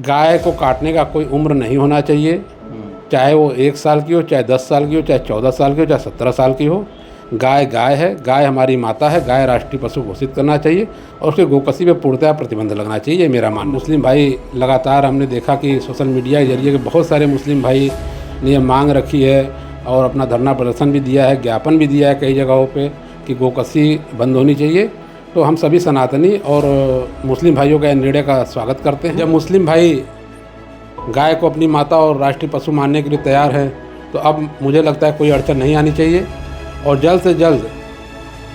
गाय को काटने का कोई उम्र नहीं होना चाहिए, चाहे वो 1 साल की हो, चाहे 10 साल की हो, चाहे 14 साल की हो, चाहे 17 साल की हो। गाय गाय है, गाय हमारी माता है, गाय राष्ट्रीय पशु घोषित करना चाहिए और उसके गोकसी पे पूर्णतः प्रतिबंध लगना चाहिए, ये मेरा मानना। मुस्लिम भाई लगातार हमने देखा कि सोशल मीडिया के जरिए बहुत सारे मुस्लिम भाई ने ये मांग रखी है और अपना धरना प्रदर्शन भी दिया है, ज्ञापन भी दिया है कई जगहों पे कि गोकसी बंद होनी चाहिए। तो हम सभी सनातनी और मुस्लिम भाइयों का निर्णय का स्वागत करते हैं। जब मुस्लिम भाई गाय को अपनी माता और राष्ट्रीय पशु मानने के लिए तैयार हैं तो अब मुझे लगता है कोई अड़चन नहीं आनी चाहिए और जल्द से जल्द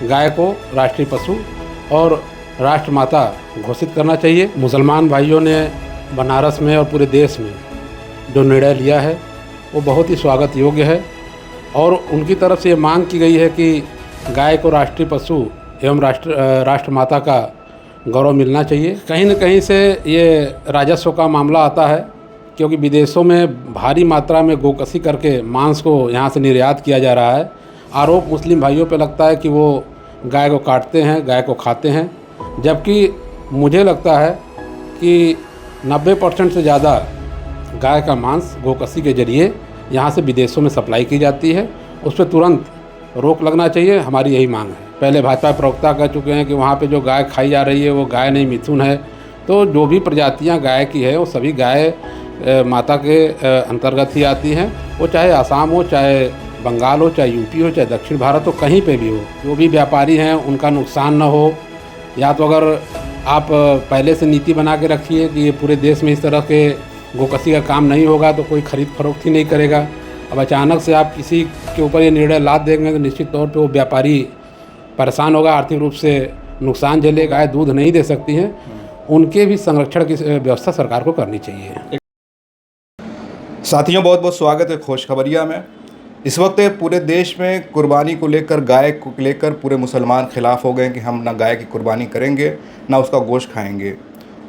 गाय को राष्ट्रीय पशु और राष्ट्रमाता घोषित करना चाहिए। मुसलमान भाइयों ने बनारस में और पूरे देश में जो निर्णय लिया है वो बहुत ही स्वागत योग्य है और उनकी तरफ से ये मांग की गई है कि गाय को राष्ट्रीय पशु एवं राष्ट्रमाता का गौरव मिलना चाहिए। कहीं न कहीं से ये राजस्व का मामला आता है क्योंकि विदेशों में भारी मात्रा में गोकसी करके मांस को यहाँ से निर्यात किया जा रहा है। आरोप मुस्लिम भाइयों पे लगता है कि वो गाय को काटते हैं, गाय को खाते हैं, जबकि मुझे लगता है कि 90% से ज़्यादा गाय का मांस गोकसी के जरिए यहाँ से विदेशों में सप्लाई की जाती है। उस पर तुरंत रोक लगना चाहिए, हमारी यही मांग है। पहले भाजपा प्रवक्ता कह चुके हैं कि वहाँ पे जो गाय खाई जा रही है वो गाय नहीं मिथुन है। तो जो भी प्रजातियाँ गाय की है वो सभी गाय माता के अंतर्गत ही आती हैं, वो चाहे आसाम हो, चाहे बंगाल हो, चाहे यूपी हो, चाहे दक्षिण भारत हो, कहीं पे भी हो। जो भी व्यापारी हैं उनका नुकसान न हो, या तो अगर आप पहले से नीति बना के रखिए कि ये पूरे देश में इस तरह के गोकसी का काम नहीं होगा तो कोई खरीद फरोख्त ही नहीं करेगा। अब अचानक से आप किसी के ऊपर ये निर्णय लाद देंगे तो निश्चित तौर पे वो व्यापारी परेशान होगा, आर्थिक रूप से नुकसान झेलेगा। गाय दूध नहीं दे सकती हैं, उनके भी संरक्षण की व्यवस्था सरकार को करनी चाहिए। साथियों, बहुत बहुत स्वागत है खुशखबरिया में। इस वक्त पूरे देश में कुर्बानी को लेकर, गाय को लेकर पूरे मुसलमान खिलाफ हो गए कि हम ना गाय की कुर्बानी करेंगे ना उसका गोश्त खाएंगे।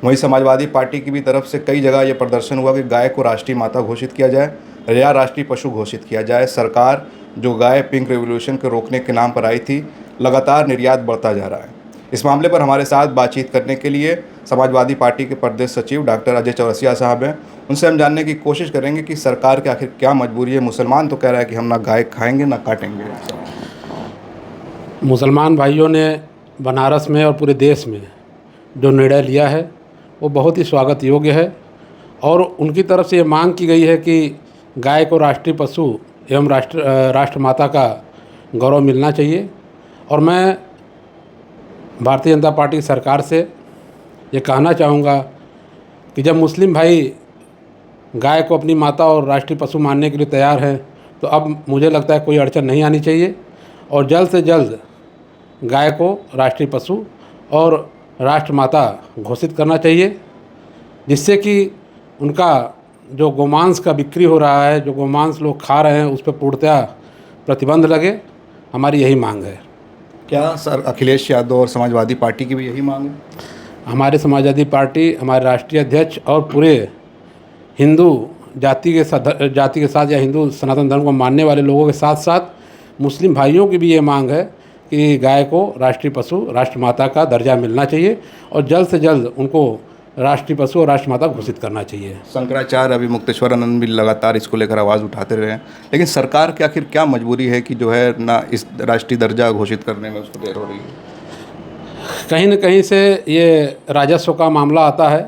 वहीं समाजवादी पार्टी की भी तरफ से कई जगह ये प्रदर्शन हुआ कि गाय को राष्ट्रीय माता घोषित किया जाए या राष्ट्रीय पशु घोषित किया जाए। सरकार जो गाय पिंक रेवोल्यूशन को रोकने के नाम पर आई थी, लगातार निर्यात बढ़ता जा रहा है। इस मामले पर हमारे साथ बातचीत करने के लिए समाजवादी पार्टी के प्रदेश सचिव डॉक्टर अजय चौरसिया साहब हैं। उनसे हम जानने की कोशिश करेंगे कि सरकार की आखिर क्या मजबूरी है। मुसलमान तो कह रहा है कि हम ना गाय खाएंगे ना काटेंगे। मुसलमान भाइयों ने बनारस में और पूरे देश में जो निर्णय लिया है वो बहुत ही स्वागत योग्य है और उनकी तरफ से ये मांग की गई है कि गाय को राष्ट्रीय पशु एवं राष्ट्रमाता का गौरव मिलना चाहिए। और मैं भारतीय जनता पार्टी की सरकार से ये कहना चाहूँगा कि जब मुस्लिम भाई गाय को अपनी माता और राष्ट्रीय पशु मानने के लिए तैयार हैं तो अब मुझे लगता है कोई अड़चन नहीं आनी चाहिए और जल्द से जल्द गाय को राष्ट्रीय पशु और राष्ट्रमाता घोषित करना चाहिए, जिससे कि उनका जो गोमांस का बिक्री हो रहा है, जो गोमांस लोग खा रहे हैं, उस पर पूर्णतः प्रतिबंध लगे। हमारी यही मांग है। क्या सर अखिलेश यादव और समाजवादी पार्टी की भी यही मांग है? हमारे समाजवादी पार्टी, हमारे राष्ट्रीय अध्यक्ष और पूरे हिंदू जाति के साथ या हिंदू सनातन धर्म को मानने वाले लोगों के साथ साथ मुस्लिम भाइयों की भी ये मांग है कि गाय को राष्ट्रीय पशु राष्ट्रमाता का दर्जा मिलना चाहिए और जल्द से जल्द उनको राष्ट्रीय पशु और राष्ट्रमाता घोषित करना चाहिए। शंकराचार्य अभी मुक्तेश्वरानंद भी लगातार इसको लेकर आवाज़ उठाते रहे हैं, लेकिन सरकार की आखिर क्या मजबूरी है कि जो है ना इस राष्ट्रीय दर्जा घोषित करने में उसको देर हो रही है? कहीं न कहीं से ये राजस्व का मामला आता है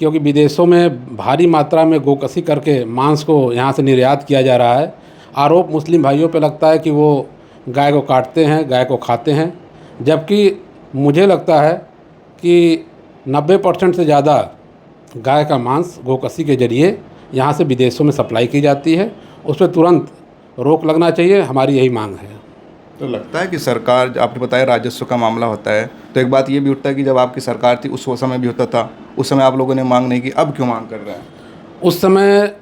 क्योंकि विदेशों में भारी मात्रा में गोकसी करके मांस को यहाँ से निर्यात किया जा रहा है। आरोप मुस्लिम भाइयों पे लगता है कि वो गाय को काटते हैं, गाय को खाते हैं, जबकि मुझे लगता है कि 90% से ज़्यादा गाय का मांस गोकसी के जरिए यहाँ से विदेशों में सप्लाई की जाती है। उस पर तुरंत रोक लगना चाहिए, हमारी यही मांग है। तो लगता है कि सरकार, आपने बताया राजस्व का मामला होता है, तो एक बात ये भी उठता है कि जब आपकी सरकार थी उस समय भी होता था, उस समय आप लोगों ने मांग नहीं की, अब क्यों मांग कर रहे हैं? उस समय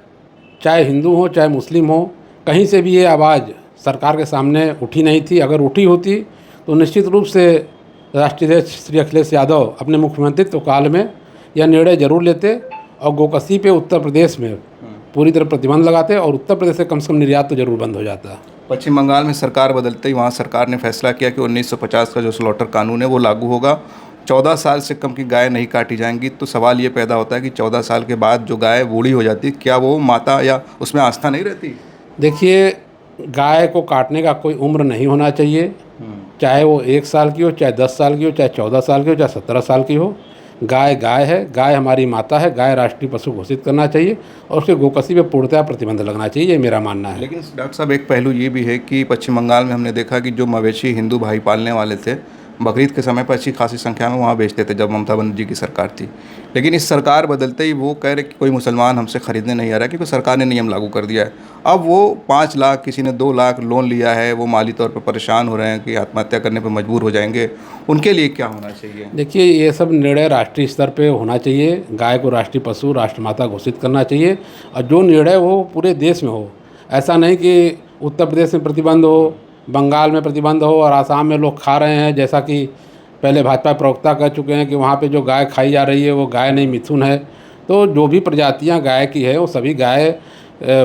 चाहे हिंदू हो चाहे मुस्लिम हो, कहीं से भी ये आवाज़ सरकार के सामने उठी नहीं थी। अगर उठी होती तो निश्चित रूप से राष्ट्रीय अध्यक्ष श्री अखिलेश यादव अपने मुख्यमंत्रित्व काल में यह निर्णय जरूर लेते और गोकसी पे उत्तर प्रदेश में पूरी तरह प्रतिबंध लगाते और उत्तर प्रदेश से कम निर्यात तो जरूर बंद हो जाता। पश्चिम बंगाल में सरकार बदलते ही वहाँ सरकार ने फैसला किया कि 1950 का जो स्लॉटर कानून है वो लागू होगा 14 साल से कम की गाय नहीं काटी जाएंगी, तो सवाल ये पैदा होता है कि 14 साल के बाद जो गाय बूढ़ी हो जाती है, क्या वो माता या उसमें आस्था नहीं रहती? देखिए, गाय को काटने का कोई उम्र नहीं होना चाहिए, चाहे वो 1 साल की हो, चाहे 10 साल की हो, चाहे 14 साल की हो, चाहे 17 साल की हो। गाय गाय है, गाय हमारी माता है, गाय राष्ट्रीय पशु घोषित करना चाहिए और उसके गोकसी पे पूर्णतः प्रतिबंध लगना चाहिए, ये मेरा मानना है। लेकिन डॉक्टर साहब, एक पहलू ये भी है कि पश्चिम बंगाल में हमने देखा कि जो मवेशी हिंदू भाई पालने वाले थे, बकरीद के समय पर अच्छी खासी संख्या में वहाँ बेचते थे जब ममता बनर्जी की सरकार थी। लेकिन इस सरकार बदलते ही वो कह रहे कि कोई मुसलमान हमसे ख़रीदने नहीं आ रहा, क्योंकि सरकार ने नियम लागू कर दिया है। अब वो 5 लाख, किसी ने 2 लाख लोन लिया है, वो माली तौर पर परेशान हो रहे हैं कि आत्महत्या करने पर मजबूर हो जाएंगे। उनके लिए क्या होना चाहिए? देखिए, ये सब निर्णय राष्ट्रीय स्तर पे होना चाहिए। गाय को राष्ट्रीय पशु, राष्ट्रमाता घोषित करना चाहिए और जो निर्णय हो पूरे देश में हो। ऐसा नहीं कि उत्तर प्रदेश में प्रतिबंध हो, बंगाल में प्रतिबंध हो और आसाम में लोग खा रहे हैं, जैसा कि पहले भाजपा प्रवक्ता कह चुके हैं कि वहाँ पे जो गाय खाई जा रही है वो गाय नहीं, मिथुन है। तो जो भी प्रजातियाँ गाय की है वो सभी गाय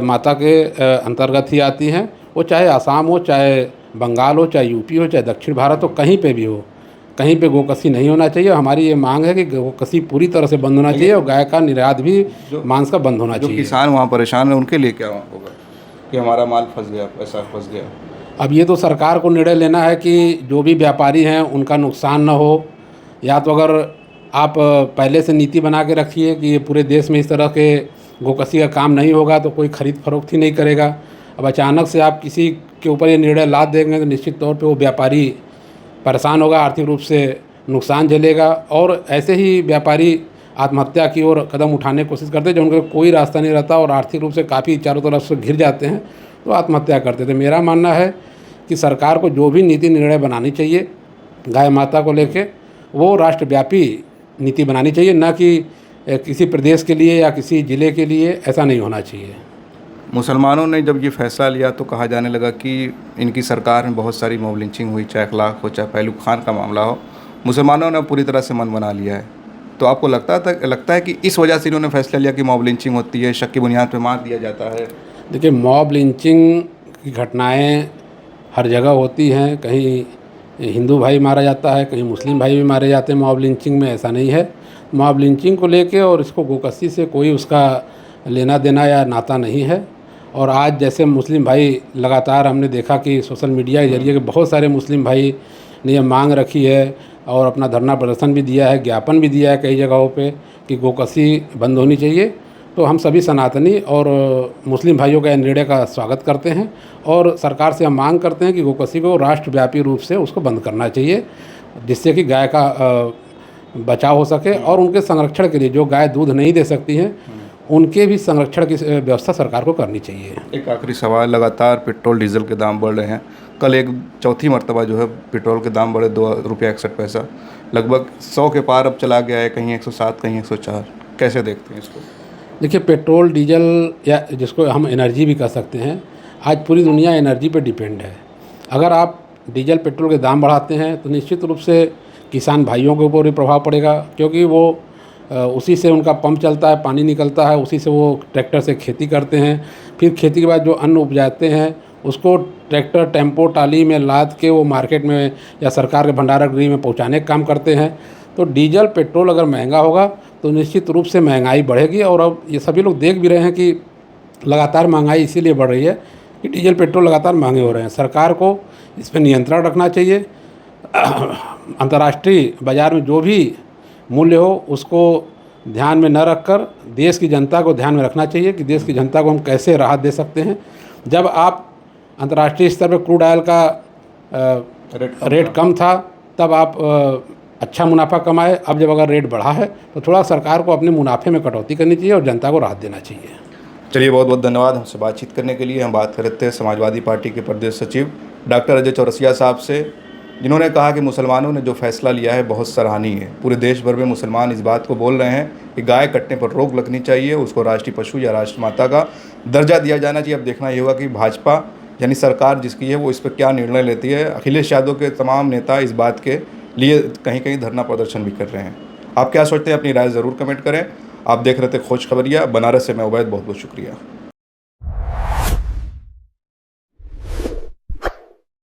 माता के अंतर्गत ही आती हैं। वो चाहे आसाम हो, चाहे बंगाल हो, चाहे यूपी हो, चाहे दक्षिण भारत हो, कहीं पे भी हो, कहीं पे गोकसी नहीं होना चाहिए। हमारी ये मांग है कि गोकसी पूरी तरह से बंद होना चाहिए और गाय का निर्यात भी, मांस का बंद होना जो चाहिए। किसान वहाँ परेशान है उनके लिए क्या होगा कि हमारा माल फंस गया, पैसा फंस गया? अब ये तो सरकार को निर्णय लेना है कि जो भी व्यापारी हैं उनका नुकसान न हो, या तो अगर आप पहले से नीति बना के रखिए कि ये पूरे देश में इस तरह के गोकसी का काम नहीं होगा तो कोई खरीद फरोख्त ही नहीं करेगा। अब अचानक से आप किसी के ऊपर ये निर्णय लाद देंगे तो निश्चित तौर पे वो व्यापारी परेशान होगा, आर्थिक रूप से नुकसान झेलेगा और ऐसे ही व्यापारी आत्महत्या की ओर कदम उठाने की कोशिश करते हैं, जो उनका कोई रास्ता नहीं रहता और आर्थिक रूप से काफ़ी चारों तरफ से घिर जाते हैं तो आत्महत्या करते थे। मेरा मानना है कि सरकार को जो भी नीति निर्णय बनानी चाहिए गाय माता को लेके, वो राष्ट्रव्यापी नीति बनानी चाहिए, ना कि किसी प्रदेश के लिए या किसी ज़िले के लिए। ऐसा नहीं होना चाहिए। मुसलमानों ने जब ये फैसला लिया तो कहा जाने लगा कि इनकी सरकार में बहुत सारी मॉब लिंचिंग हुई, चाहे अखलाक हो, चाहे पहलू खान का मामला हो। मुसलमानों ने पूरी तरह से मन बना लिया है। तो आपको लगता है कि इस वजह से इन्होंने फैसला लिया कि मॉब लिंचिंग होती है, शक की बुनियाद पर मार दिया जाता है? देखिए, मॉब लिंचिंग की घटनाएं हर जगह होती हैं। कहीं हिंदू भाई मारा जाता है, कहीं मुस्लिम भाई भी मारे जाते हैं मॉब लिंचिंग में। ऐसा नहीं है। मॉब लिंचिंग को लेके और इसको गोकसी से कोई उसका लेना देना या नाता नहीं है। और आज जैसे मुस्लिम भाई लगातार हमने देखा कि सोशल मीडिया के जरिए कि बहुत सारे मुस्लिम भाई ने यह मांग रखी है और अपना धरना प्रदर्शन भी दिया है, ज्ञापन भी दिया है कई जगहों पे कि गोकसी बंद होनी चाहिए। तो हम सभी सनातनी और मुस्लिम भाइयों का निर्णय का स्वागत करते हैं और सरकार से हम मांग करते हैं कि गोकसी को राष्ट्रव्यापी रूप से उसको बंद करना चाहिए, जिससे कि गाय का बचाव हो सके और उनके संरक्षण के लिए जो गाय दूध नहीं दे सकती हैं उनके भी संरक्षण की व्यवस्था सरकार को करनी चाहिए। एक आखिरी सवाल, लगातार पेट्रोल डीजल के दाम बढ़ रहे हैं। कल एक चौथी मरतबा जो है पेट्रोल के दाम बढ़े, 2 रुपया 61 पैसा, लगभग 100 के पार अब चला गया है, कहीं 107, कहीं 104। कैसे देखते हैं इसको? देखिए, पेट्रोल डीजल या जिसको हम एनर्जी भी कह सकते हैं, आज पूरी दुनिया एनर्जी पे डिपेंड है। अगर आप डीजल पेट्रोल के दाम बढ़ाते हैं तो निश्चित रूप से किसान भाइयों के ऊपर भी प्रभाव पड़ेगा, क्योंकि वो उसी से उनका पंप चलता है, पानी निकलता है, उसी से वो ट्रैक्टर से खेती करते हैं। फिर खेती के बाद जो अन्न उपजाते हैं उसको ट्रैक्टर, टेम्पो, टाली में लाद के वो मार्केट में या सरकार के भंडारण गृह में पहुंचाने का काम करते हैं। तो डीजल पेट्रोल अगर महंगा होगा तो निश्चित रूप से महंगाई बढ़ेगी। और अब ये सभी लोग देख भी रहे हैं कि लगातार महंगाई इसीलिए बढ़ रही है कि डीजल पेट्रोल लगातार महंगे हो रहे हैं। सरकार को इस पर नियंत्रण रखना चाहिए। अंतर्राष्ट्रीय बाज़ार में जो भी मूल्य हो उसको ध्यान में न रखकर देश की जनता को ध्यान में रखना चाहिए कि देश की जनता को हम कैसे राहत दे सकते हैं। जब आप अंतर्राष्ट्रीय स्तर पर क्रूड ऑयल का रेट कम था तब आप अच्छा मुनाफा कमाए। अब जब अगर रेट बढ़ा है तो थोड़ा सरकार को अपने मुनाफे में कटौती करनी चाहिए और जनता को राहत देना चाहिए। चलिए, बहुत बहुत धन्यवाद हमसे बातचीत करने के लिए। हम बात कर रहे थे समाजवादी पार्टी के प्रदेश सचिव डॉक्टर अजय चौरसिया साहब से, जिन्होंने कहा कि मुसलमानों ने जो फैसला लिया है बहुत सराहनीय है। पूरे देश भर में मुसलमान इस बात को बोल रहे हैं कि गाय कटने पर रोक लगनी चाहिए, उसको राष्ट्रीय पशु या राष्ट्रमाता का दर्जा दिया जाना चाहिए। अब देखना ये होगा कि भाजपा यानी सरकार जिसकी है वो इस पर क्या निर्णय लेती है। अखिलेश यादव के तमाम नेता इस बात के लिए कहीं कहीं धरना प्रदर्शन भी कर रहे हैं। आप क्या सोचते हैं? अपनी राय ज़रूर कमेंट करें। आप देख रहे थे खोज खबरिया। बनारस से मैं उबैद, बहुत बहुत शुक्रिया।